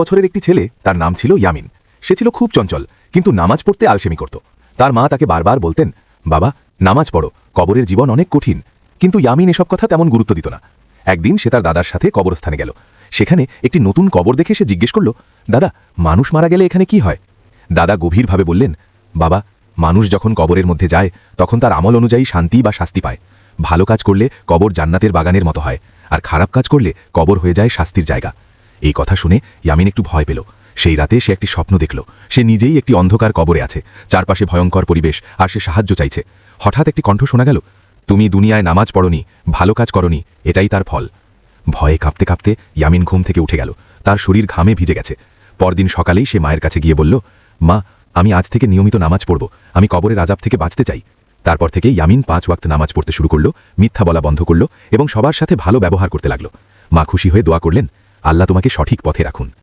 বছরের একটি ছেলে, তার নাম ছিল ইয়ামিন। সে ছিল খুব চঞ্চল, কিন্তু নামাজ পড়তে আলসেমি করত। তার মা তাকে বারবার বলতেন, বাবা নামাজ পড়ো, কবরের জীবন অনেক কঠিন। কিন্তু ইয়ামিন এসব কথা তেমন গুরুত্ব দিত না। একদিন সে তার দাদার সাথে কবরস্থানে গেল। সেখানে একটি নতুন কবর দেখে সে জিজ্ঞেস করল, দাদা মানুষ মারা গেলে এখানে কি হয়? দাদা গভীরভাবে বললেন, বাবা মানুষ যখন কবরের মধ্যে যায় তখন তার আমল অনুযায়ী শান্তি বা শাস্তি পায়। ভালো কাজ করলে কবর জান্নাতের বাগানের মতো হয়, আর খারাপ কাজ করলে কবর হয়ে যায় শাস্তির জায়গা। এই কথা শুনে ইয়ামিন একটু ভয় পেল। সেই রাতে সে একটি স্বপ্ন দেখল, সে নিজেই একটি অন্ধকার কবরে আছে, চারপাশে ভয়ঙ্কর পরিবেশ, আর সে সাহায্য চাইছে। হঠাৎ একটি কণ্ঠ শোনা গেল, তুমি দুনিয়ায় নামাজ পড়নি, ভালো কাজ করনি, এটাই তার ফল। ভয়ে কাঁপতে কাঁপতে ইয়ামিন ঘুম থেকে উঠে গেল। তার শরীর ঘামে ভিজে গেছে। পরদিন সকালেই সে মায়ের কাছে গিয়ে বলল, মা আমি আজ থেকে নিয়মিত নামাজ পড়ব, আমি কবরের আযাব থেকে বাঁচতে চাই। তারপর থেকে ইয়ামিন 5 ওয়াক্ত নামাজ পড়তে শুরু করল, মিথ্যা বলা বন্ধ করল এবং সবার সাথে ভালো ব্যবহার করতে লাগল। মা খুশি হয়ে দোয়া করলেন, আল্লাহ তোমাকে সঠিক পথে রাখুন।